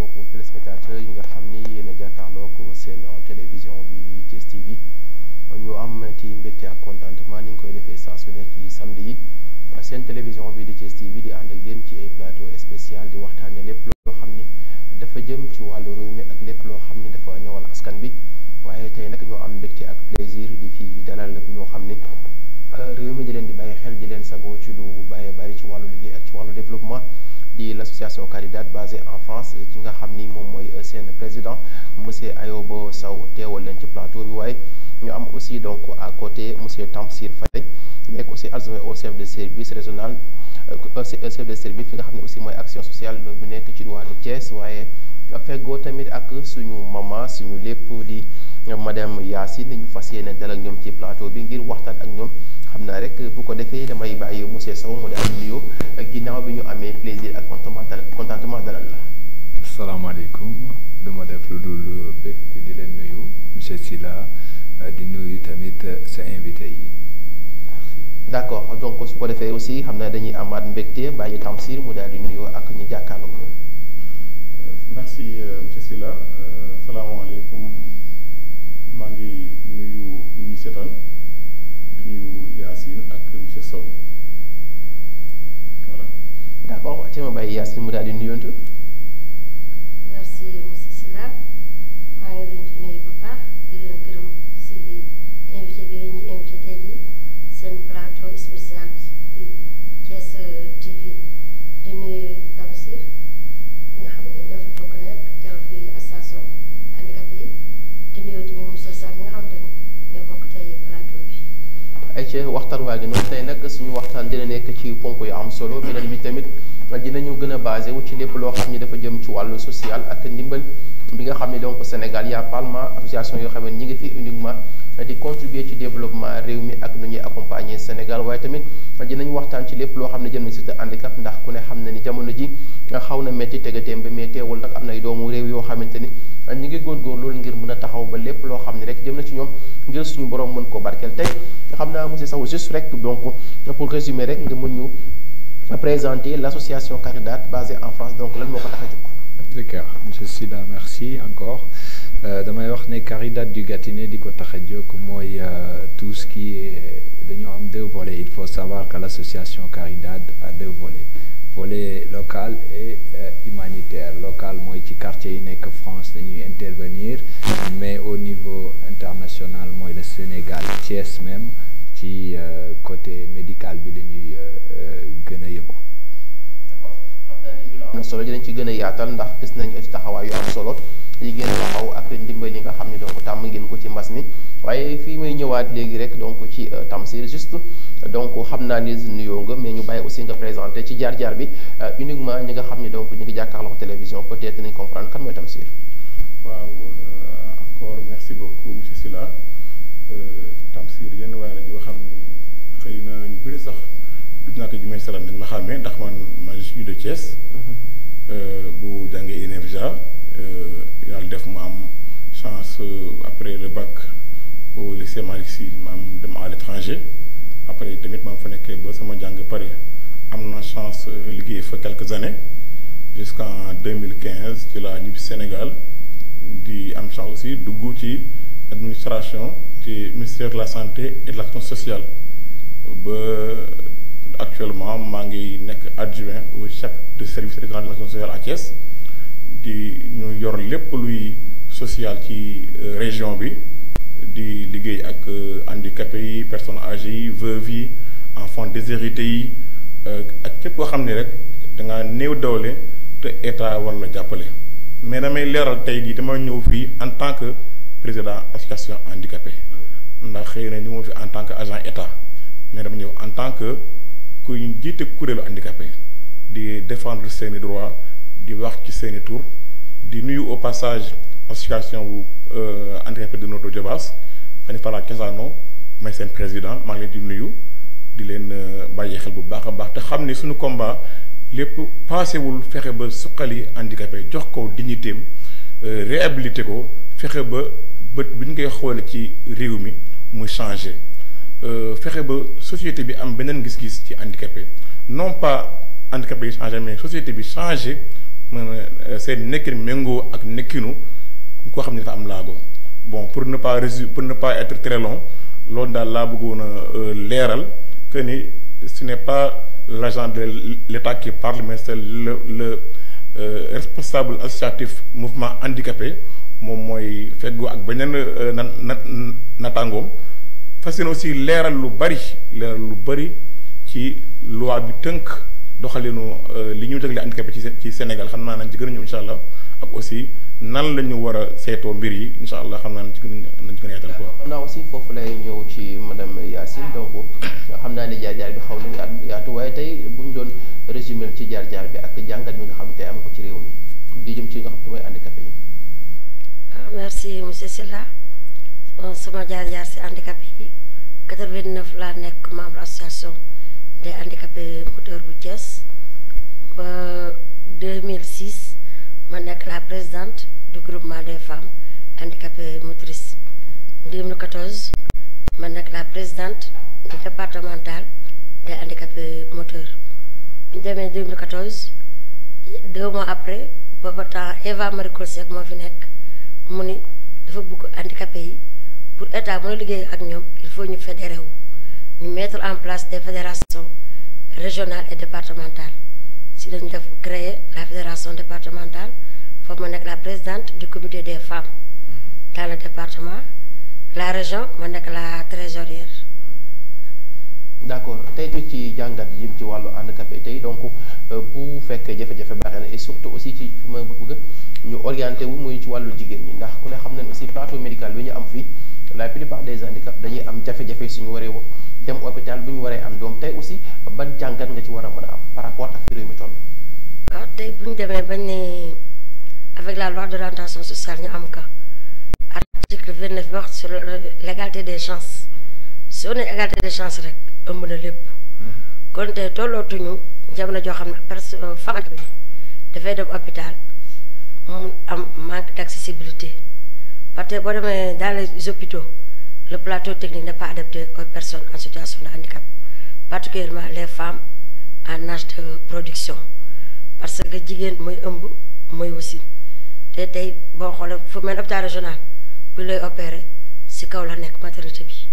mbokku téléspectateurs yi nga xam ni yéen a jàkkaarloog seen télévision bii di Thiès TV ñu am ci mbégte ak contentement ni ñu koy defee saa su ne ci samedi yi seen télévision bii di Thiès TV di ànd ak yéen ci ay plateau spécial di waxtaanee lépp loo xam ni dafa jëm ci wàllu réew mi ak lépp loo xam ni dafa ñëwal askan bi waaye tey nag ñoo am mbégte ak plaisir di fi dalal ñoo xam ni réew mi di leen di bàyyi xel di leen sagoo ci lu bari ci wàllu liggéey ak ci wàllu développement di l'association Caridad basée en France ci nga xam ni moom mooy seen président monsieur Ayoba Sow teewal leen ci plateau bi waaye ñu am aussi donc à côté monsieur Tamsir Faye nekk aussi adjoint au chef de service régional chef de service fi nga xam ne aussi mooy action sociale bu nekk ci diwaanu Thiès waaye feggoo tamit ak suñu maman suñu lépp di madame Yacine ñu fas yéene dal ak ñoom ci plateau bi ngir waxtaan ak ñoom xam naa rek bu ko defee damay bàyyi monsieur Sow mu daal di nuyoo ginnaaw bi ñu amee plaisir ak contentement dalal la. asalaamaaleykum dama def lu dul bëgg di leen nuyu monsieur Sylla di nuyu tamit sa invité yi merci. d'accord donc su ko defee aussi xam naa dañuy amaat mbégte bàyyi Tamsir mu daal di nuyoo ak ñu jàkkaarloog ñoom. merci monsieur Sylla salaamaaleykum maa ngi nuyu ñi seetaan di nuyu Yacine ak monsieur Sow voilà. d'accord ci ma bàyyi Yacine mu daal di nuyoontu. merci monsieur Sylla maa ngi leen di nuyu bu baax di leen gërëm si invité bi ngeen ñu invité tey jii seen plateau spécial bi Thiès TV di nuyu Tamsir ñi nga xam ne ñoo fi bokk nekk teew fi association handicapé yi di nuyu tamit monsieur Sam mi nga xam ne ñoo bokk tey plateau bi. ay ci waxtaan waa ngi noonu tey nag suñu waxtaan dina nekk ci ponk yu am solo beneen bi tamit dinañu gën a basé wu ci lépp loo xam ni dafa jëm ci wàllu social ak ndimbal bi nga xam ne donc Sénégal y a pas mal association yoo xam ne ñi ngi fi uniquement di contribuer ci développement réew mi ak nu ñuy accompagner Sénégal waaye tamit dinañ waxtaan ci lépp loo xam ne jëm na ci handicap ndax ku ne xam na ni jamono ji xaw na métti tegateem ba mais teewul nag am na ay doomu réew yoo xamante ni ñi ngi góorgóorlu ngir mën a taxaw ba lépp loo xam ne rek jëm na ci ñoom ngir suñu borom mën koo barkeel tey xam naa monsieur Sow juste rek donc pour résumer rek nga mën ñu présenter l'association Caridad basée en France donc lan moo ko tax a jóg. D'accord monsieur Sylla merci encore damay wax ne Caridad du Gâtinais di ko tax a jóg mooy tout ce qui est dañoo am deux volets il faut savoir que l'association Caridad a deux volets volet local et humanitaire local mooy ci quartier yi nekk France dañuy intervenir mais au niveau international mooy le Sénégal Thiès même ci côté médical bi la ñuy gën a yëngu. am na solo dinañ ci gën a yaatal ndax gis nañ ci taxawaay yu am solo yi ngeen taxaw ak ndimbal yi nga xam ne donc tàmm ngeen ko ci mbas mi waaye fii may ñëwaat léegi rek donc ci Tamsir juste donc xam naa ni nuyoo nga mais ñu bàyyi aussi nga présenté ci jaar-jaar bi uniquement ñi nga xam ne donc ñu ngi jàkkaarloo télévision peut-être nañ comprendre kan mooy Tamsir. waaw encore merci beaucoup monsieur Sylla Tamsir yenn waaye la yoo xam ni xëy na ñu bëri sax du ñàkk ji may salaam nañ ma xàmmee ndax man je suis de Thiès. bu jàngee INEFJA yàlla def mu am chance après le bac au lycée Malick Sy ma am dem à l'étranger après tamit ma fa nekkee ba sama jàng Paris am na chance liggéey fa quelques années jusqu'en 2015 ci laa ñibbi Sénégal di am chance aussi dugg ci administration ci ministère de la santé et de l'action sociale ba actuellement maa ngi nekk adjoint au chef de service régional de l'action sociale à Thiès di ñu yor lépp luy social ci région bi di liggéey ak handicapés yi personnes âgées yi veuves yi enfants déshérités yi ak képp koo xam ne rek da ngaa néew doole te état war la jàppale mais damay leeral tey jii dama ñëw fii en tant que président association handicapé ndax xëy na ñu ngi fi en tant que agent état mais dama ñëw en tant que kuy jiite kuréelu handicapé di défendre seeni droits di wax ci seeni tour di nuyu au passage association bu handicapé de Notto Diobass Fani Fala Casano may seen président maa ngi leen di nuyu di leen bàyyi xel bu baax a baax te xam ni suñu combat lépp paasewul fexe ba suqali handicapé jox ko dignitéem réhabilité ko fexe ba bët bi ñu koy xoole ci réew mi muy changé fexe ba société bi am beneen gis-gis ci handicapé non pas handicapé yi changé mais société bi changé seen nekkin méngoo ak nekkinu koo xam ne dafa am laago. Bon, pour ne pas être très long, loolu daal laa bëggoon a leeral que ni ce n'est pas l'agent de l'État qui parle, mais c'est le responsable associatif mouvement handicapé moom mooy feggoo ak beneen natangoom fas yéene aussi leeral lu bari ci loi bi tënk doxalinu li ñu jagle handicapé ci Sénégal xam naa nañ ci gën a ñëw incha allah ak aussi nan la ñu war a seetoo mbir yi incha allah xam naa nañ ci gën a yaatal quoi. xam naa aussi foofu lay ñëw ci madame Yacine donc xam naa ne jaar-jaar bi xaw na yaatu waaye tey bu ñu doon résumé ci jaar-jaar bi ak jàngat bi nga xam te am ko ci réew mi di jëm ci nga xam te mooy handicapé yi. merci monsieur Sylla sama jaar-jaar si handicapé yi 89 laa nekk membre association des handicapés moteurs bu Thiès ba 2006 ma nekk la présidente du groupement des femmes handicapées motrices 2014 ma nekk la présidente départementale des handicapés moteurs bi ñu demee 2014 2 mois après booba temps Eva Marie Coll Seck moo fi nekk mu ni dafa bëgg handicapé yi pour état mën a liggéey ak ñoom il faut ñu fédéré wu ñu mettre en place des fédérations régionales et départementales si lañu def créer la fédération départementale foofu ma nekk la présidente du comité des femmes dans le département la région ma nekk la trésorière. d'accord tey ci jàngat jëm ci wàllu handicapé tey donc bu fekkee jafe-jafe baaxee na et surtout aussi ci fi ma bëgg ñu orienté wu muy ci wàllu jigéen ñi ndax ku ne xam nañ aussi plateau médical bi ñu am fii la plupart des handicaps dañuy am jafe-jafe suñu waree dem hôpital bu ñu waree am doom tey aussi ban jàngat nga ci war a mën a am par rapport ak fi réew mi toll. waaw tey bu ñu demee bañ ne avec la loi d'orientation sociale ñu am ka article 29 wax sur l'égalité des chances soo ne égalité des chances rek ëmb na lépp kon tey tollootuñu jamono joo xam ne femme bi dafay dem hôpital mu am manque d'accessibilité parce que boo demee dans les hôpitaux le plateau technique n'est pas adapté aux personnes en situation de handicap particulièrement les femmes en âge de production parce que jigéen mooy ëmb mooy wasin te tey boo xoolee fu mel hôpital régional bu lay opérer si kaw la nekk maternité bi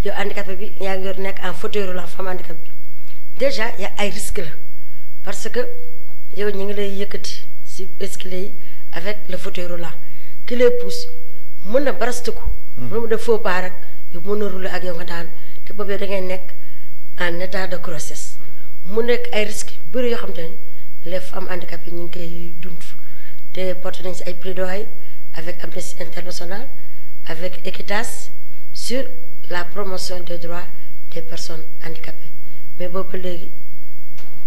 yow handicapé bi yaa ngi nekk en fauteuil roulant femme handicapé bi déjà y a ay risques la parce que yow ñu ngi lay yëkkati si escalier yi avec le fauteuil roulant ki lay pousse mën na barastiku mën mu def faux pas rek yow mën na rouler ak yow nga daanu te boobu da ngay nekk en état de grossesse mu nekk ay risques yu bëri yoo xam te ne les femmes handicapées ñu ngi koy dund te porté nañ si ay plaidoyer avec Amnesty International avec Equitas sur la promotion des droits des personnes handicapées mais boobu léegi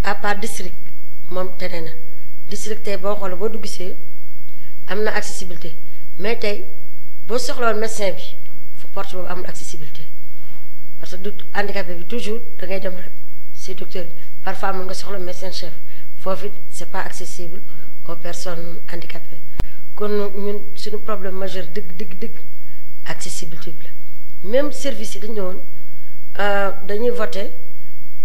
à part district moom tene na district tey boo xoolee boo duggsee am na accessibilité mais tey boo soxlawoon médecin bi fu porte boobu amul accessibilité parce que du handicapé bi toujours da ngay dem rek si docteur bi parfois mën nga soxla médecin chef foofu it c'est pas accessible aux personnes handicapées kon ñun suñu problème majeur dëgg accessibilité bi la même service yi dañu doon dañuy voter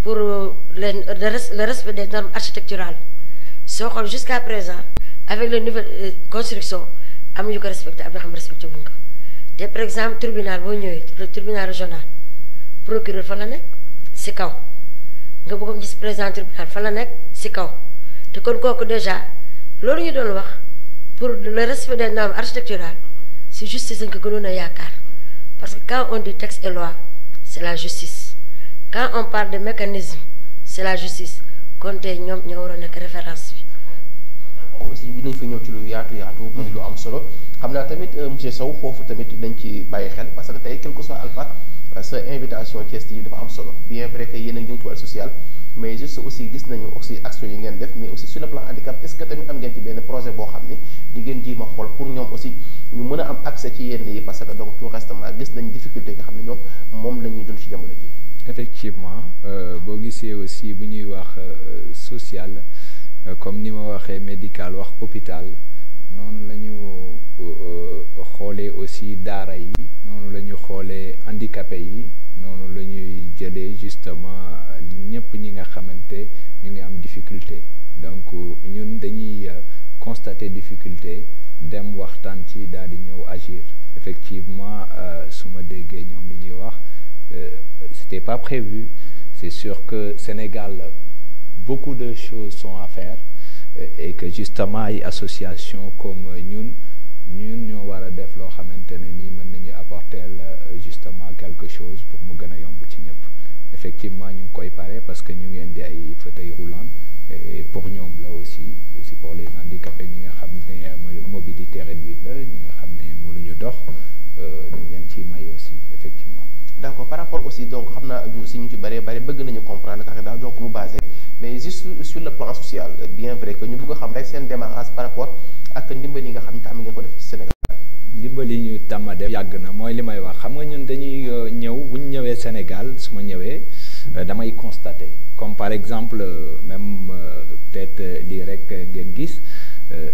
pour le respect des normes architecturales soo xool jusqu'à présent avec les nouvelles constructions am na yu ko respecté am na xam respecté wuñ ko te par exemple tribunal boo ñëwee le tribunal régional procureur fan la nekk si kaw nga bëgg a gis président tribunal fan la nekk si kaw te kon kooku déjà loolu ñu doon wax pour le respect des normes architecturales si justice lañ ko gënoon a yaakaar parce que quand on dit texte et loi c'est la justice quand on parle de mécanisme c'est la justice kon tey ñoom ñoo war a nekk référence bi. aussi dinañ fi ñëw ci lu yaatu muy lu am solo xam naa tamit monsieur Sow foofu tamit dañ ci bàyyi xel parce que tey quel que soit alpha sa invitation Thiès TV dafa am solo bien vrai que yéen a ngi wàllu social mais juste aussi gis nañu aussi action yi ngeen def mais aussi sur le plan handicap est-ce que tamit am ngeen ci benn projet boo xam ne di ngeen jéem a xool pour ñoom aussi ñu mën a am accès ci yenn yi parce que donc tout récemment gis nañ difficulté nga xam ne ñoom moom la ñuy dund ci jamono ji. effectivement boo gisee aussi bu ñuy wax social comme ni ma waxee médical wax hôpital noonu la ñu xoolee aussi daara yi noonu la ñu xoolee handicapé yi noonu la ñuy jëlee justement ñëpp ñi nga xamante ñu ngi am difficulté donc ñun dañuy constater difficulté dem waxtaan ci daal di ñëw agir effectivement su ma déggee ñoom li ñuy wax c'était pas prévu c'est sûr que Sénégal beaucoup de choses sont à faire et que justement ay association comme ñun ñoo war a def loo xamante ne nii mën nañu apporter justement quelque chose pour mu gën a yomb ci ñëpp effectivement ñu ngi koy pare parce que ñu ngi indi ay fauteuils roulants et pour ñoom la aussi pour les handicapés ñi nga xam ne mobilité réduite la ñi nga xam ne mënuñu dox dañ leen ciy may aussi effectivement. d'accord par rapport aussi donc xam naa aussi ñu ci bëree bëri bëgg nañu comprendre car daal donc mu basé mais juste sur le plan social bien vrai que ñu bëgg a xam rek seen démarrage par rapport ak ndimbali yi nga xam ne tam ngeen ko def ci Sénégal. ndimbali ñu tàmm def yàgg na mooy li may wax xam nga ñun dañuy ñëw bu ñu ñëwee Sénégal su ma ñëwee damay constater comme par exemple même peut-être lii rek ngeen gis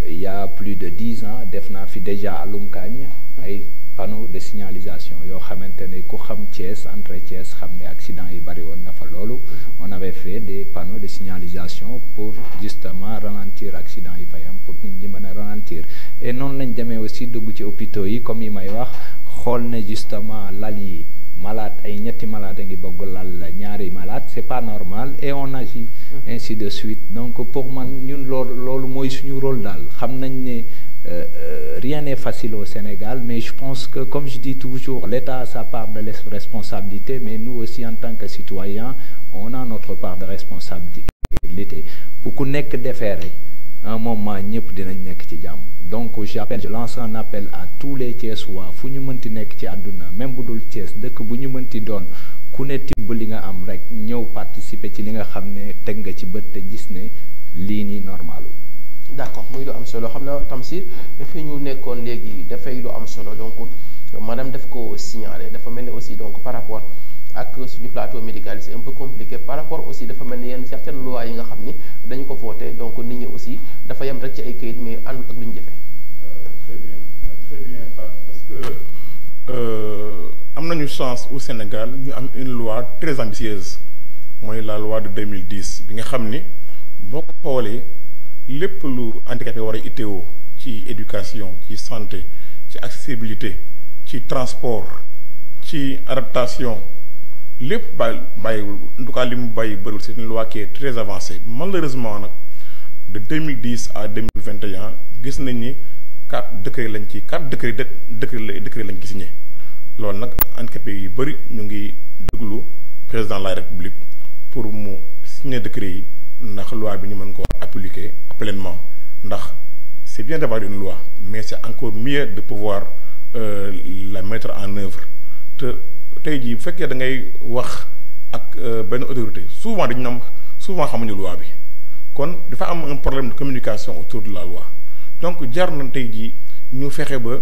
il y a plus de 10 ans def naa fi déjà alumkaañ ay panneaux de signalisation yoo xamante ne ku xam Thiès entre Thiès xam ne accident yi bari woon na fa loolu on avait fait des panneaux de signalisation pour justement ralentir accident yi fay am pour nit ñi mën a ralentir et noonu lañ demee aussi dugg ci hôpitaux yi comme yi may wax xool ne justement lal yi malade ay ñetti malade a ngi bëgg lal ñaari malade c'est pas normal et on agit ainsi de suite donc pour man ñun loolu mooy suñu rôle daal xam nañ ne rien n'est facile au Sénégal mais je pense que comme je dis toujours l'État a sa part de responsabilité mais nous aussi en tant que citoyens on a notre part de responsabilité pour ku nekk defee rek un moment ñëpp dinañ nekk ci jàmm donc je lance un appel à tous les Thiessois fu ñu mënti nekk ci àdduna même bu dul Thiès dëkk bu ñu mënti doon ku ne tibb li nga am rek ñëw participer ci li nga xam ne teg nga ci bët te gis ne lii nii normalul d'accord muy lu am solo xam naa Tamsir fi ñu nekkoon léegi dafay lu am solo donc madame daf ko signaler dafa mel ni aussi donc par rapport ak suñu plateau médical c'est un peu compliqué par rapport aussi dafa mel ni yenn certaines lois yi nga xam ni dañu ko voté donc nit ñi aussi dafa yem rek ci ay kayit mais àndul ak lu ñu jëfee. très bien parce que am nañu chance au Sénégal ñu am une loi très ambitieuse mooy la loi de 2010 bi nga xam ni boo ko xoolee lépp lu handicapé war a itteewoo ci éducation ci santé ci accessibilité ci transport ci adaptation lépp bàyyiwul en tout cas li mu bàyyi bëriwul c'est une loi qui est très avancée malheureusement nag de 2010 à 2021 gis nañ ni 4 décrets lañ lañ ci signé loolu nag handicapé yu bëri ñu ngi déglu président de la République pour mu signer décret yi ndax loi bi ñu mën ko appliquer pleinement ndax c'est bien d'avoir une loi mais c'est encore mieux de pouvoir la mettre en œuvre te tey jii bu fekkee da ngay wax ak benn autorité souvent xamuñu loi bi kon dafa am un problème de communication autour de la loi donc jar na tey jii ñu fexe ba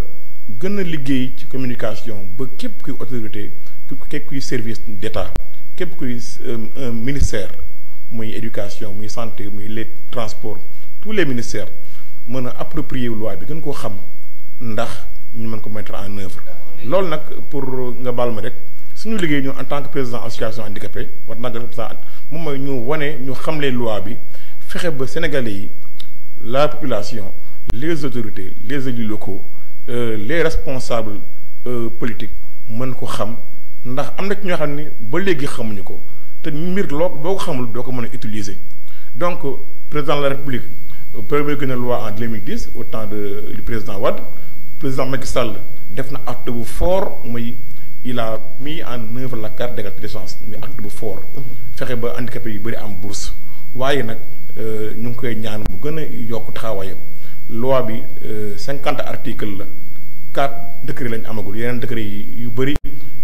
gën a liggéey ci communication ba képp kuy autorité képp kuy service d'État képp kuy un ministère muy éducation muy santé muy les transports tous les ministères mën a approprier loi bi gën koo xam ndax ñu mën ko mettre en œuvre loolu nag pour nga baal ma rek suñu liggéey ñu en tant que président association handicapé war naa gën a moom mooy ñu wane ñu xamle loi bi fexe ba sénégalais yi la population les autorités les élus locaux les responsables politiques mën ko xam ndax am na ci ñoo xam ni ba léegi xamuñu ko te mbir loo boo ko xamul doo ko mën a utiliser donc président de la République promulgué na loi en 2010 au temps du président Wade président Macky Sall def na acte bu fort muy il a mis en œuvre la carte d'égalité des chances muy acte bu fort fexe ba handicapé yu bëri am bourse waaye nag ñu ngi koy ñaan mu gën a yokk taxawaayam loi bi 50 articles la 4 décrets lañ amagul yeneen décrets yi yu bëri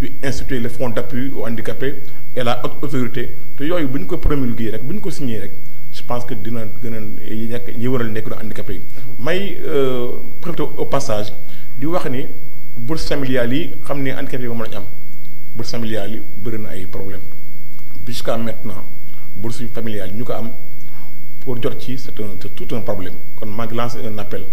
yu instituer le fonds d'appui aux handicapés et la haute autorité te yooyu bu ñu ko promulguer rek bu ñu ko signé rek je pense que dina gën a yëwanal nekk na handicapé yi may profité au passage di wax ni bourse familiale yi xam ne handicapé yi moom lañu am bourse familiale yi bëri na ay problème jusqu'à maintenant bourse familiale yi ñu ko am pour jot ci c'est tout un problème kon maa ngi lancé un appel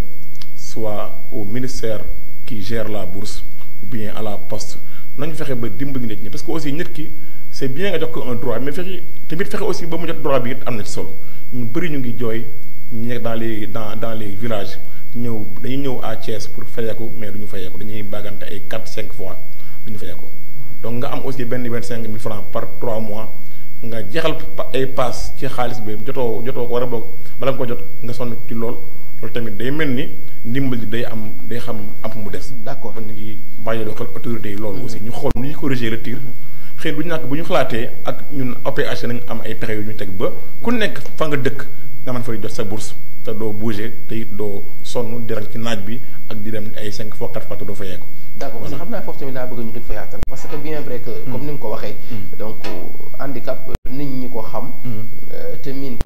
soit au ministère qui gère la bourse ou bien à la poste nañu fexe ba dimbali nit ñi parce que aussi nit ki c'est bien nga jox ko un droit mais fexe aussi ba mu jot droit bi it am na ci solo ñu bëri ñu ngi jooy ñu nekk dans les villages dañuy ñëw à Thiès pour fayeeku mais duñu fayeeku dañuy bagante ay 4-5 fois duñu fayeeku donc nga am aussi benn 25 000 francs par 3 mois nga jeexal ay paas ci xaalis bi jotoo ko war a bokk bala nga ko jot nga sonn ci loolu tamit day mel ni ndimbal ji day xam am mu des. d'accord kon ñu ngi bàyyi loo xel autorités yi loolu aussi ñu xool nu ñuy corriger le tir xëy du ñu ñàkk bu ñu xalaatee ak ñun OPH nañ am ay pexe yu ñu teg ba ku nekk fa nga dëkk nga mën fay jot sa bourse te doo bouger te it doo sonn di rang ci naaj bi ak di dem ay 5 fois 4 fois te doo fa yeeku. d'accord parce que xam naa foofu tamit daa bëgg ñu gën fa yaatal parce que bien vrai que comme ni nga ko waxee donc handicap nit ñi ko xam te miin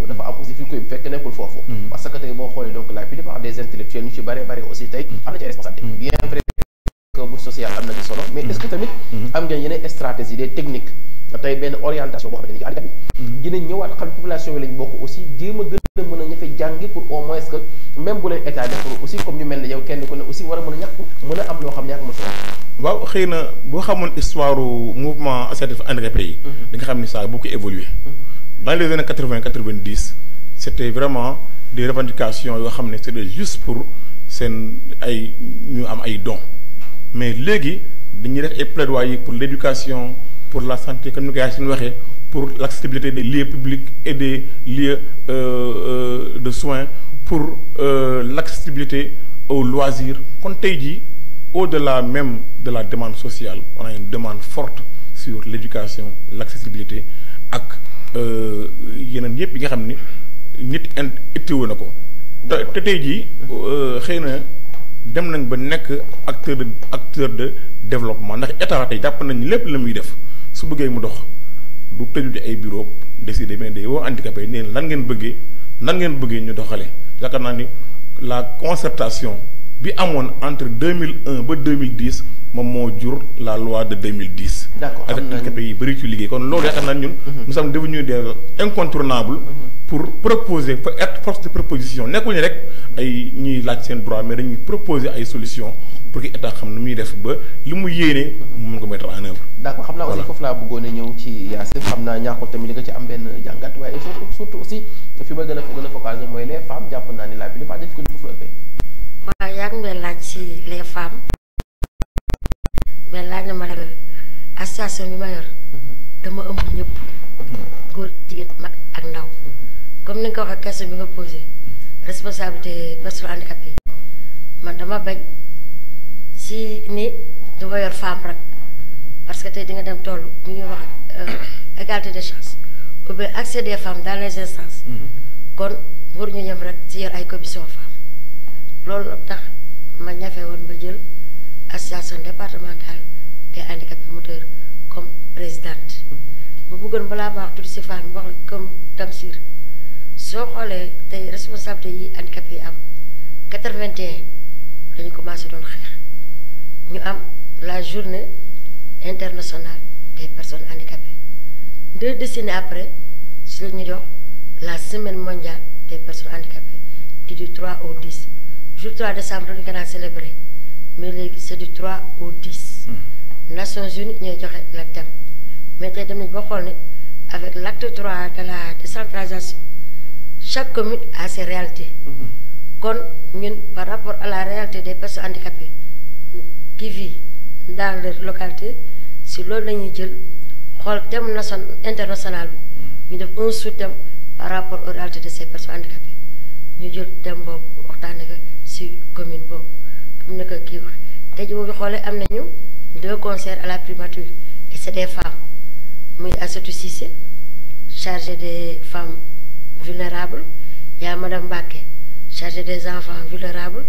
dafa am aussi fi ñu koy fekk nekkul foofu parce que tey boo xoolee donc la plupart des intellectuels ñu ci bare aussi tey am na ci responsabilité bien vrai que bourse sociale am na ci solo mais est-ce que tamit am ngeen yeneen stratégie des techniques tey benn orientation boo xam ne handicap bi dinañ ñëwaat xam population yi lañ bokk aussi jéem a gën a mën a ñafe jàngi pour au moins que même bu leen état def pour aussi comme ñu mel ne yow kenn ku ne aussi war a mën a ñàkk mën a am loo xam ne yaa ko mën waaw xëy na boo xamoon histoire mouvement associatif handicapé yi da nga xam ni ça a beaucoup évolué dans les années 80-90 c'était vraiment des revendications yoo xam ne c'était juste pour seen ay ñu am ay dons mais léegi dañuy def ay plaidoyer pour l'éducation pour la santé comme ni ko yaa si waxee pour l'accessibilité des lieux publics et des lieux de soins pour l'accessibilité aux loisirs kon tey jii au-delà même de la demande sociale on a une demande forte sur l'éducation l'accessibilité ak yeneen yëpp yi nga xam ni nit itteewu na ko te tey jii xëy na dem nañ ba nekk acteur de développement ndax état tey jàpp nañ lépp la muy def su bëggee mu dox du tëju ci ay bureau décider mais day woo handicapé yi neen lan ngeen bëggee ñu doxale yaakaar naa ni la concertation bi amoon entre 2001 ba 2010 moom moo jur la loi de 2010. d'accord ak handicapé yi bëri ci liggéey kon loolu yaakaar naa ñun. nous sommes devenus des incontournables. pour proposer fa être force de proposition nekkuñu rek ay ñuy laaj seen droit mais dañuy proposer ay solutions pour que état xam nu muy def ba li mu yéene. mu mën ko mettre en œuvre. d'accord xam naa aussi foofu laa bëggoon a ñëw ci Yacine xam naa ñàkkul tamit di nga ci am benn jàngat waaye surtout aussi fi ma gën a focaliser mooy les femmes jàpp naa ni la plupart def ko foofu la ëppee. waaw yaa ngi may laaj ci les femmes mais laaj na ma la association bi ma yor dama ëmb ñëpp góor jigéen mag ak ndaw comme ni nga ko waxee question bi nga posé responsabilité personnes handicapées yi man dama bañ si ni dama yor femme rek parce que tey di nga dem toll bu ñuy wax égalité des chances ou bien accès des femmes dans les instances kon pour ñu ñem rek ci yor ay commission femmes loolu tax ma ñafe woon ba jël association départementale des handicapés moteurs comme présidente ma bëggoon balaa ma wax tuuti si femme wax la comme Tamsir soo xoolee tey responsabilité yi handicapé yi am 81 dañu commencé doon xeex ñu am la journée internationale des personnes handicapées 2 décennies après si la ñu jox la semaine mondiale des personnes handicapées du 3 au 10 jour 3 décembre dañu ko daan célébrer mais léegi c'est du 3 au 10 Nations Unies ñooy joxe le thème mais tey dem nañu ba xool ne avec l'acte 3 de la décentralisation chaque commune a ses réalités kon ñun par rapport à la réalité des personnes handicapées qui vivent dans leur localité si loolu la ñuy jël xool thème international bi ñu def un sous-thème par rapport aux réalités de ces personnes handicapées ñu jël thème boobu waxtaane ko si commune boobu comme ni ko kii wax tey jii boobu xoolee am nañu 2 concerts à la primature et c'est des femmes muy Assatou Cissé chargée des femmes vulnérables yaa madame Mbacké chargée des enfants vulnérables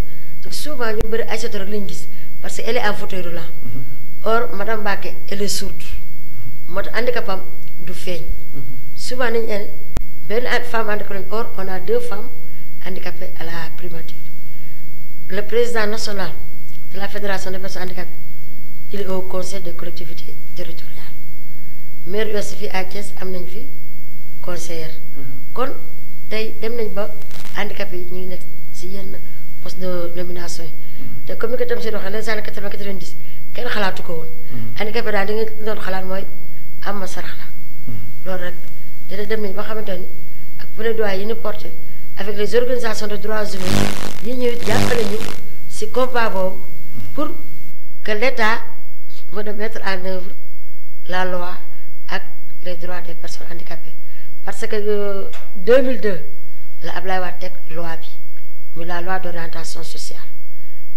souvent ñu bëri Aïssatou rek lañu gis parce que elle est en fauteuil roulant or madame Mbacké elle est sourde moo tax handicapam du feeñ souvent nañu ne benn femme handicapée or on a 2 femmes handicapées à la primature le président national de la fédération des personnes handicapées il est au conseil des collectivités territoriales maire yoo si fii à Thiès am nañ fi conseillère kon tey dem nañ ba handicapé yi ñu ngi nekk si yenn poste de nomination yi te comme ni ko tam si waxee les années 80-90 kenn xalaatu ko woon handicapé daal di nga doon xalaat mooy am ma sarax la loolu rek dina dem nañ ba xamante ni ak plaidoyer yi ñu porté avec les organisations de droits humains ñi ñëw jàppale ñu si combat boobu pour que l'État mën a mettre en œuvre la loi ak les droits des personnes handicapées parce que 2002 la Ablaye Wade teg loi bi muy la loi d'orientation sociale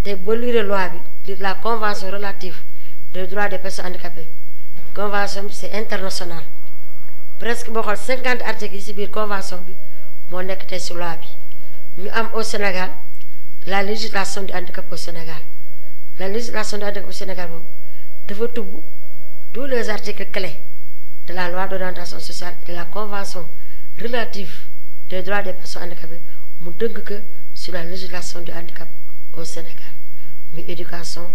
te boo lire loi bi la convention relative des droits des personnes handicapées convention bi c'est international presque boo xool 50 articles yi si biir convention bi moo nekk tey si loi bi ñu am au Sénégal la législation du handicap au Sénégal la législation du handicap au Sénégal boobu dafa tubb tous les articles clés de la loi d'orientation sociale et de la convention relative des droits des personnes handicapées mu dënk que sur la législation du handicap au Sénégal muy éducation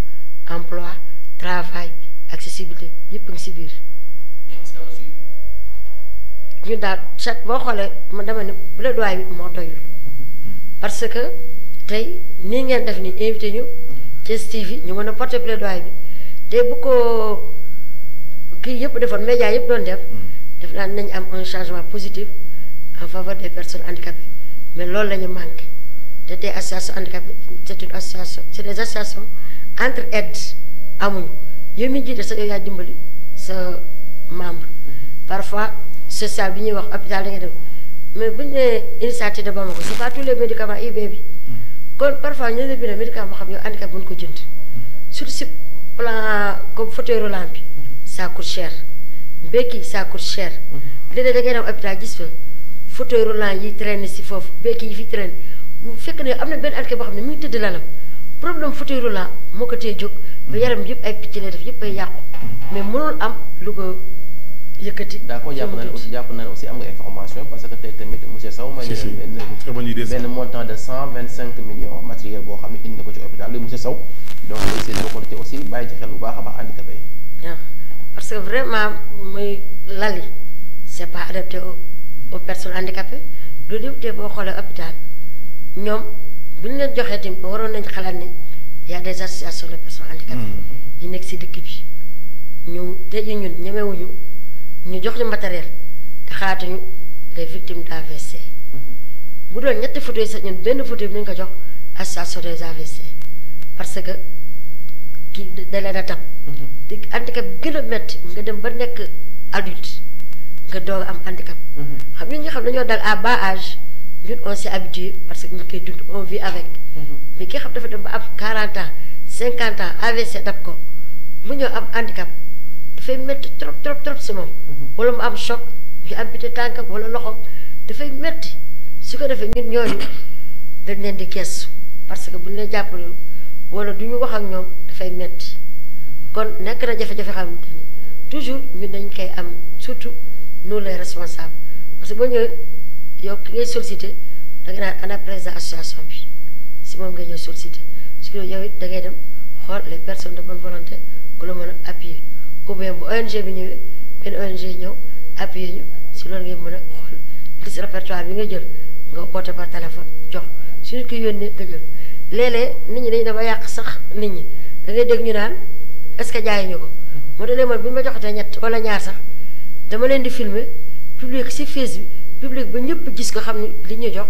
emploi travail accessibilité yëpp a ngi si biir. ñun daal chaque boo xoolee man dama ne plaidoyer bi moo doyul parce que tey nii ngeen def ni invité ñu Thiès TV ñu mën a porter plaidoyer bi te bu ko kii yëpp defoon média yëpp doon def naa nañ am un changement positif en faveur des personnes handicapées mais loolu la ñu manqué te tey association handicapée c'est une association c'est des associations entre aide amuñu yow mi jiite sa yow yaa dimbali sa membre parfois social bi ñuy wax hôpital da ngay dem mais bu ñu nee initiative de Bamako c'est pas tous les médicaments IB bi kon parfois ñu ne bi ne médicament boo xam yow handicap bu ñu ko jënd surtout si plan comme fauteuil roulant bi ça coûte cher béquille ça coûte cher léeg-léeg da ngay dem hôpital gis fa fauteuil roulant yi traîne si foofu béquille yi fi traîne bu fekk ne am na benn handicap boo xam ne mi ngi tëdd lalam problème fauteuil roulant moo ko tee jóg ba yaram yëpp ay picc lay def yëpp ay yàqu mais mënul am lu ko yëkkati. d'accord jàpp naa ne aussi am nga information parce que tey tamit monsieur Sow ma ñu benn montant de 125 millions matériel boo xam ne indi na ko ci hôpital bi monsieur Sow donc seen bokkoon aussi bàyyi ci xel bu baax a baax handicapé yi. parce que vraiment muy lali c'est pas adapté aux personnes handicapées loolu yëpp te boo xoolee hôpital ñoom bu ñu leen joxee tamit waroon nañ xalaat ne y a des associations de personnes handicapées yi nekk si dëkk bi ñu tey ñun ñemewuñu ñu jox ñu matériel te xaatuñu les victimes d'AVC bu doon ñetti fauteuil sax ñun benn fauteuil bi nañu ko jox association des AVC parce que kii da leen a dab te handicap bi gën a métti nga dem ba nekk adulte nga doog am handicap xam ñun ñi xam dañoo dal à bas âge ñun on s'est habitué parce que ñu koy dund on vit avec mais ki xam dafa dem ba am 40 ans 50 ans AVC dab ko mu ñëw am handicap dafay métti trop trop trop si moom wala mu am choc ñu amputé tànkam wala loxoom dafay métti su ko defee ñun ñooñu dañ leen di gestu parce que buñ leen jàppale wala du ñu wax ak ñoom dafay métti kon nekk na jafe-jafe xamante ni toujours ñun dañ koy am surtout nous les responsables parce que boo ñëwee yow ki ngay sollicité da nga naan ana président association bi si moom ngay ñëw sollicité su ko yow it da ngay dem xool les personnes de bonne volonté ku la mën a appuyer ou bien bu ONG bi ñëwee benn ONG ñëw appuyer ñu si loolu ngay mën a xool liste répertoire bi nga jël nga woote par téléphone jox su nit ki yónnee nga jël léeg-léeg nit ñi dañu dafa yàq sax nit ñi da ngay dégg ñu naan est-ce que jaay ñu ko moo tax léegi man bu ñu ma joxatee ñett wala ñaar sax dama leen di filmer public si Facebook public ba ñëpp gis ko xam ni li ñu jox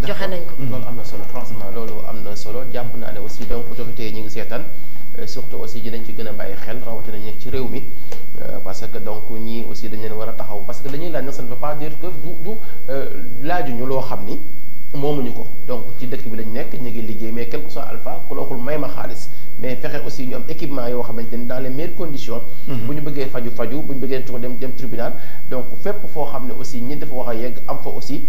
joxe nañ ko. loolu am na solo franchement loolu am na solo jàpp naa ne aussi donc autorités yi ñu ngi seetaan surtout aussi dinañ ci gën a bàyyi xel rawatina ñu nekk ci réew mi parce que donc ñii aussi dañ leen war a taxaw parce que dañuy laaj nag ça ne veut pas dire que du laajuñu loo xam ni moomuñu ko donc ci dëkk bi lañ nekk ñu ngi liggéey mais quel que soit alpha ku la waxul may ma xaalis mais fexe aussi ñu am équipement yoo xamante ni dans les meilleures conditions. bu ñu bëggee faju bu ñu bëggee tuux dem tribunal donc fépp foo xam ne aussi ñi dafa wax a yegg am fa aussi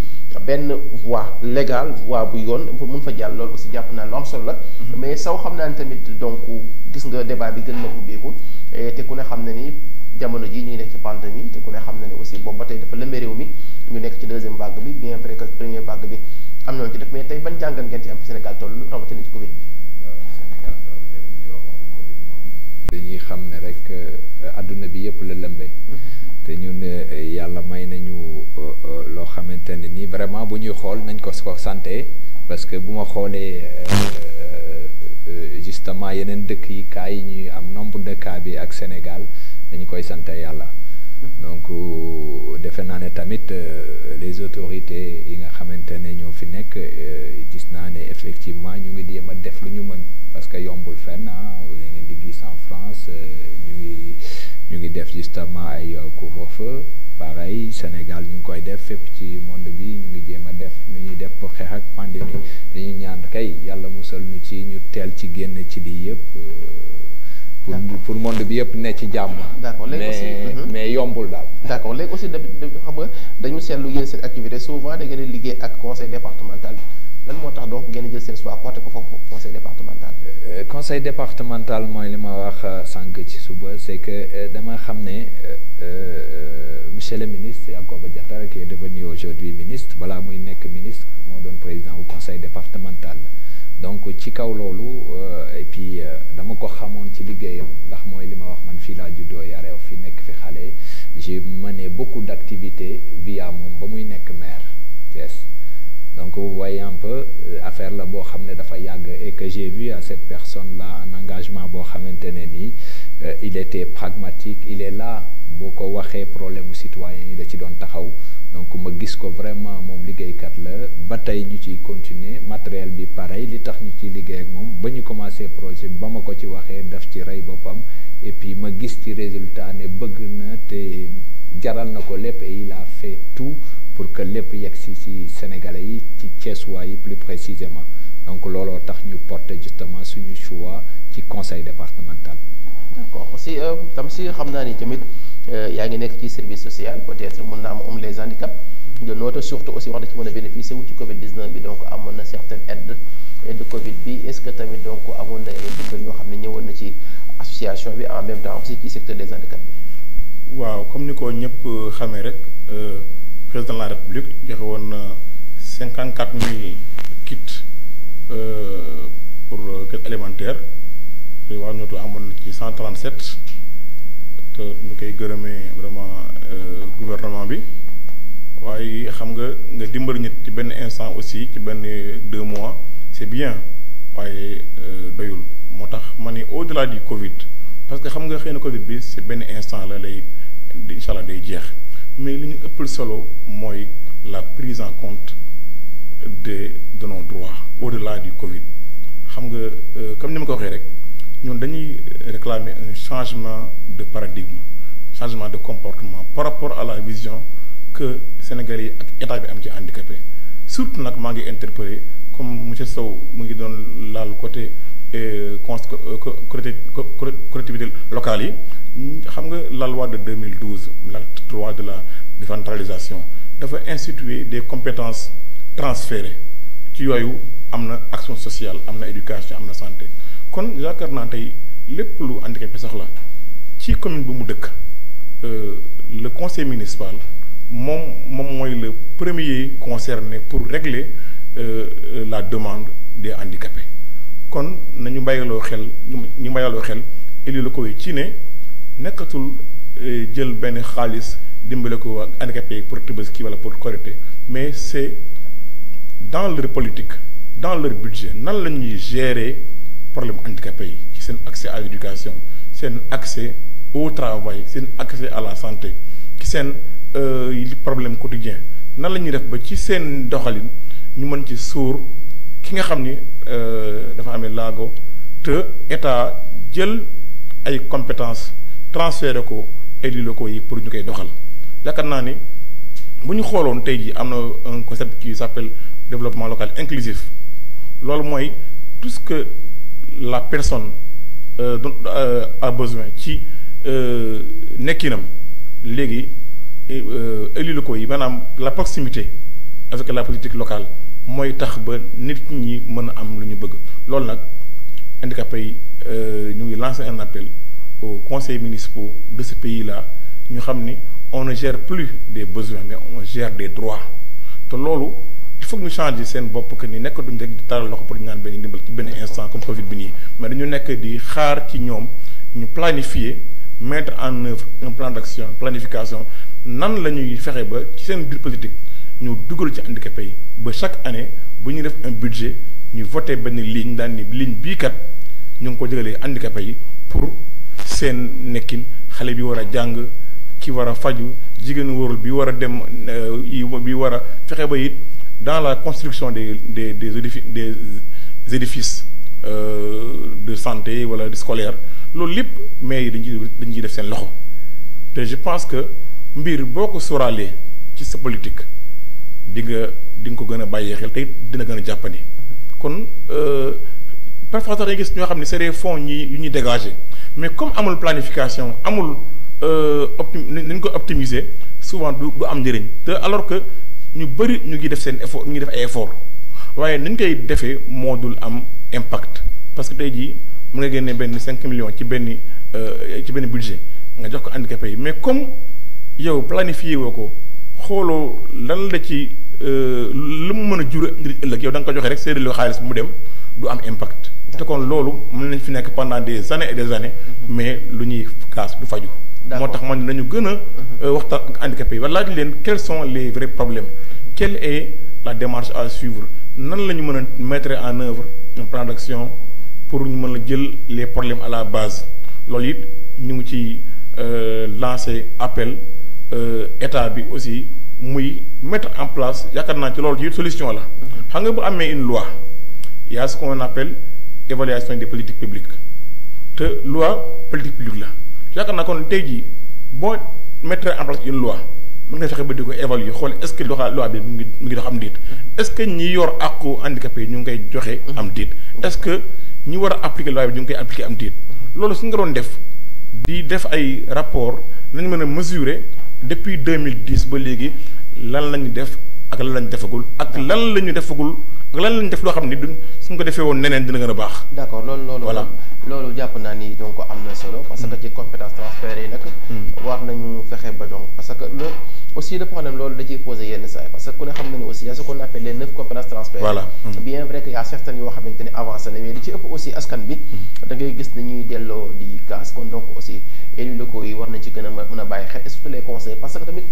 benn voie légale voie bu yoon pour mun fa jàll loolu aussi jàpp naa lu am solo la. mais saw xam naa ne tamit donc gis nga débat bi gën na ubbeeku te ku ne xam ne ni jamono ji ñu ngi nekk ci pandémie te ku ne xam na ne aussi boobu ba tey dafa lëmbee réew mi ñu nekk ci deuxième vague bi bien vrai que première vague bi am na ci def mais tey ban jàngat ngeen ci am fi Sénégal toll rawatina ci Covid bi. Sénégal toll lépp ñuy wax waxu Covid moom. dañuy xam ne rek adduna bi yëpp la lëmbee. te ñun yàlla may nañu loo xamante ne ni vraiment bu ñuy xool nañ ko santé parce que bu ma xoolee justement yeneen dëkk yi cas yi ñuy am nombre de cas bi ak Sénégal dañu koy santé yàlla donc defe naa ne tamit les autorités yi nga xamante ne ñoo fi nekk gis naa ne effectivement ñu ngi jéem a def lu ñu mën parce que yombul fenn li ngeen di gis en France ñu ngi def justement ay couvre-feu pareil Sénégal ñu ngi koy def fépp ci monde bi ñu ngi jéem a def nu ñuy def pour xeex ak pandémie dañuy ñaan kay yàlla musal nu ci ñu teel ci génn ci lii yëpp pour monde bi yëpp ne ci jàmm. d'accord léegi aussi mais yombul daal. d'accord léegi aussi xam nga dañu seetlu yéen seen activité souvent da ngeen di liggéey ak conseil départemental bi lan moo tax donc ngeen jël seen choix porté ko foofu conseil départemental. conseil départemental mooy li ma wax sànq ci suba c'est que dama xam ne monsieur le ministre Yankhoba Diattara qui est devenu aujourd'hui ministre balaa muy nekk ministre moo doon président au conseil départemental. donc ci kaw loolu et puis dama ko xamoon ci liggéeyam ndax mooy li ma wax man fii laa juddoo yareew fi nekk fi xale j'ai mené beaucoup d'activités via moom ba muy nekk maire Thiès donc vous voyez un peu affaire la boo xam ne dafa yàgg et que j'ai vu à cette personne là un engagement boo xamante ne nii il était pragmatique il est là boo ko waxee problème mu citoyen yi da ci doon taxaw donc ma gis ko vraiment moom liggéeykat la ba tey ñu ciy continuer matériel bi pareil li tax ñu ciy liggéey ak moom ba ñu commencé projet ba ma ko ci waxee daf ci rey boppam et puis ma gis ci résultat ne bëgg na te jaral na ko lépp et il a fait tout pour que lépp yegg si ci Sénégalais yi ci Thiessois yi plus précisément donc looloo tax ñu porter justement suñu choix ci conseil départemental. d'accord aussi tam si xam naa ni tamit yaa ngi nekk ci service social peut-être mën na am les handicaps de note surtout aussi wax da ci mën a bénéficier wu ci Covid 19 bi donc amoon na certaine aide Covid bi est-ce que tamit donc amoon na ay dimbal yoo xam ne ñëwoon na ci association bi en même temps aussi ci secteur des handicaps bi. waaw comme ni ko ñëpp xamee rek président de la République joxe woon na 54 000 kits pour kit alimentaire te waa nootu amoon na ci 137 te ñu koy gërëmee vraiment gouvernement bi waaye xam nga dimbali nit ci benn instant aussi ci benn 2 mois c'est bien waaye doyul moo tax ma ni au-delà du Covid parce que xam nga xëy na Covid bi c'est benn instant la lay incha allah day jeex mais li ñu ëppal solo mooy la prise en compte de nos droits au-delà du Covid xam nga comme ni ma ko waxee rek ñun dañuy réclamer un changement de paradigme changement de comportement par rapport à la vision que Sénégalais yi ak état bi am ci handicapé surtout nag maa ngi interpellé comme monsieur Sow mu ngi doon laal côté collectivités locales yi xam nga la loi de 2012 l'acte 3 de la décentralisation dafa instituer des compétences transférées ci yooyu am na action sociale am na éducation am na santé kon yaakaar naa tey lépp lu handicapé soxla ci commune bu mu dëkk le conseil municipal moom mooy le premier concerné pour régler la demande des handicapés kon nañu bàyyiloo xel ñu bàyyiloo xel élus locaux yi ci ne nekkatul jël benn xaalis dimbale ko handicapé pour Tabaski wala pour Korité mais c'est dans leur politique dans leur budget nan la ñuy gérer problème handicapé yi ci seen accès à l'éducation seen accès au travail seen accès à la santé ci seen problème quotidien nan la ñuy def ba ci seen doxalin ñu mën ci suur ki nga xam ni dafa amee laago te état jël ay compétences transféré ko élus locaux yi pour ñu koy doxal yaakaar naa ni bu ñu xooloon tey jii am na un concept qui s'appelle développement local inclusif loolu mooy tout ce que la personne a besoin ci nekkinam léegi élus locaux yi maanaam la proximité avec la politique locale mooy tax ba nit ñi mën a am lu ñu bëgg loolu nag handicapés yi ñu ngi lancer un appel aux conseils municipaux de ce pays-là ñu xam ni on ne gère plus des besoins mais on gère des droits te loolu il faut que ñu changer seen bopp que ni nekk duñ rek di taral loxo pour ñu naan benn ndimbal ci benn instant comme Covid bi nii mais dañu nekk di xaar ci ñoom ñu planifier mettre en œuvre un plan d'action planification nan la ñuy fexe ba ci seen biir politique ñu dugal ci handicapé yi ba chaque année bu ñuy def un budget ñu voté benn ligne daan ni ligne bii kat ñu ngi ko jëgalee handicapé yi pour seen nekkin xale bi war a jàng ki war a faju jigéenu wóorul bi war a dem bi war a fexe ba it dans la construction des édifices de santé wala scolaire loolu lépp mais yi dañ ciy def seen loxo te je pense que mbir boo ko sóoraalee ci sa politique di nga ko gën a bàyyee xel te dina gën a jàppandi kon parfois sax dañuy gis ñoo xam ne c'est des fonds yu ñuy dégager mais comme amul planification amul nañ ko optimiser souvent du am njëriñ te alors que ñu bëri ñu ngi def seen effort ñu ngi def ay effort waaye nañ koy defee moo dul am impact parce que tey jii mën nga génne benn 5 millions ci benn budget nga jox ko handicapé yi mais comme yow planifié woo ko xooloo lan la ci lu mu mën a jur ëllëg yow da nga ko joxe rek séddale xaalis bu mu dem du am impact. te kon loolu mën nañ fi nekk pendant des années et des années. mais lu ñuy kaas du faju. moo tax man nañu gën a waxtaan ak handicapé yi wala laaj leen quels sont les vrais problèmes. quelle est la démarche à suivre nan la ñu mën a mettre en œuvre un plan d'action pour ñu mën a jël les problèmes à la base loolu it ñu ngi ci lancer appel état bi aussi muy mettre en place yaakaar naa ci loolu ci solution la. xam nga bu amee une loi il y a ce qu'on appelle évaluation des politiques publiques te loi politique publique la yaakaar naa kon tey jii boo mettre en place une loi mën nga fexe ba di ko évaluer xool est-ce que loi bi mi ngi dox am déet est-ce que ñi yor àqu handicapé yi ñu ngi koy joxe am déet est-ce que ñi war a appliquer loi bi ñu ngi koy appliquer am déet loolu su nga doon def di def ay rapport nañ mën a mesurer depuis 2010 ba léegi lan la ñu def ak lan la ñu defagul ak lan la ñu defagul ak lan la ñu def loo xam ni duñ suñ ko defee woon neneen dina gën a baax. d'accord loolu voilà loolu jàpp naa ni donc am na solo. parce que ci compétence transférées yi nag. war nañu fexe ba donc parce que le aussi le problème loolu da ciy posé yenn saa yi parce que ku ne xam na ni aussi y a ce qu'on appelle les 9 compétences transférées. voilà bien vrai que y a certaines yoo xamante ni avancé na mais li ci ëpp aussi askan bi. da ngay gis dañuy delloo di gaz kon donc aussi élus locaux yi war nañ ci gën a mën a bàyyi xel et surtout les conseils parce que tamit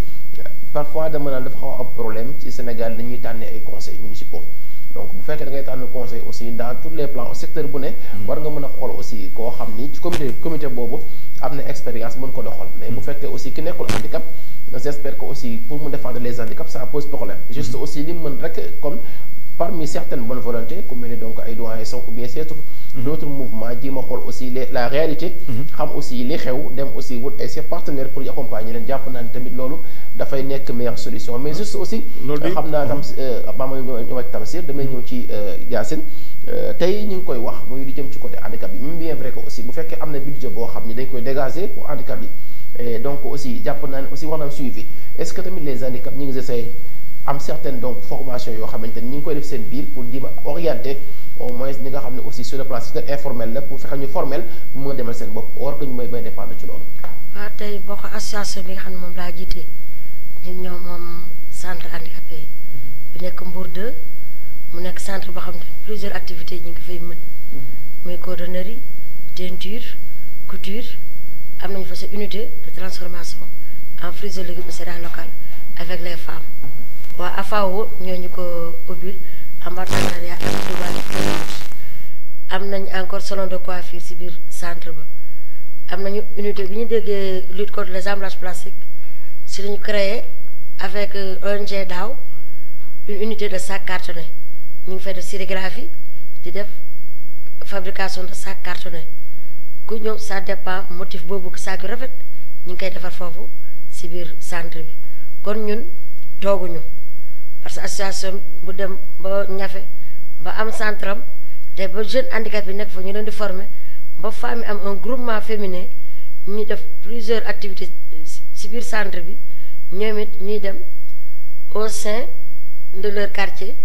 parfois dama naan dafa xaw a am problème ci Sénégal dañuy tànnee ay conseils municipaux. donc bu fekkee da ngay tànn conseil aussi dans tous les plans secteur bu ne war nga mën a xool aussi koo xam ni ci comité boobu am na expérience mën ko doxal mais bu fekkee aussi ki nekkul handicap j'espère que aussi pour mu défendre les handicaps ça pose problème juste aussi li mu mën rek comme parmi certaines bonnes volontés ku mel ni donc ay doyens Sow ou bien d'autres mouvements ji ma xool aussi la réalité xam aussi li xew dem aussi wut ay ses partenaires pour accompagner leen jàpp naa ni tamit loolu dafay nekk meilleure solution mais juste aussi xam naa tam ba ma ñëwaat Tamsir damay ñëw ci Yacine tey ñu ngi koy wax muy di jëm ci côté handicap bi même bien vrai que aussi bu fekkee am na budget boo xam ni dañ koy dégager pour handicap bi et donc aussi jàpp naa ne aussi war na am suivi est-ce que tamit les handicaps ñu ngi essayé am certaines donc formation yoo xamante ni ñu ngi koy def seen biir pour jéem a orienter au moins ñi nga xam ne aussi sur le plan secteur informel la pour fexe ñu formel bu mën a demal seen bopp war ko ñu may bay dépendre ci loolu. waaw tey boo ko association bi nga xam ne moom laa jiite ñun ñoom moom centre handicapé yi. bu nekk Mbour 2 mu nekk centre boo xam ne plusieurs activités ñu ngi fay mën. muy cordonnerie teinture couture am nañu fa sa unité de transformation en fruits et légumes et céréales locales avec les femmes. waa AFAO ñooñu ko ubbil en partenariat ak Touba am nañ encore salon de coiffure ci biir centre ba am nañu unité bi ñu déggee lutte contre les emballages plastiques ci lañu créé avec ONG Daaw une unité de sacs cartonnés ñu ngi fay def sérigraphie di def fabrication de sacs cartonnés ku ñëw ça dépend motif boobu sac yu rafet ñu ngi koy defar foofu ci biir centre bi kon ñun tooguñu parce que association bu dem ba ñafe ba am centre am te ba jeune handicapé yi nekk fa ñu leen di former ba femmes yi am un groupement féminin ñu def plusieurs activités ci biir centre bi ñoom it ñuy dem au sein de leur quartier